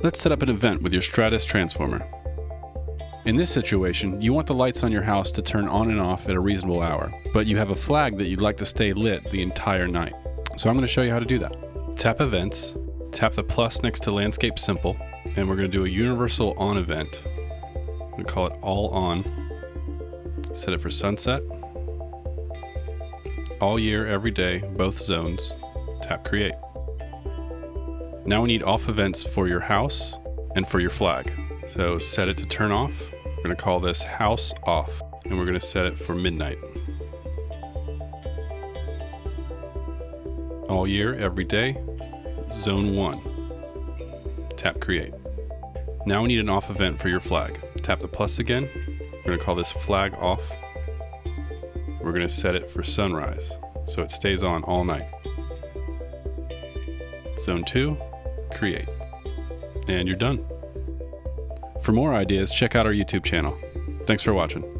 Let's set up an event with your Stratus Transformer. In this situation, you want the lights on your house to turn on and off at a reasonable hour, but you have a flag that you'd like to stay lit the entire night. So I'm going to show you how to do that. Tap Events, tap the plus next to Landscape Simple, and we're going to do a universal on event. I'm going to call it All On. Set it for sunset. All year, every day, both zones. Tap Create. Now we need off events for your house and for your flag. So set it to turn off. We're going to call this House Off, and we're going to set it for midnight. All year, every day, Zone 1. Tap Create. Now we need an off event for your flag. Tap the plus again. We're going to call this Flag Off. We're going to set it for sunrise, so it stays on all night. Zone 2, Create. And you're done. For more ideas, check out our YouTube channel. Thanks for watching.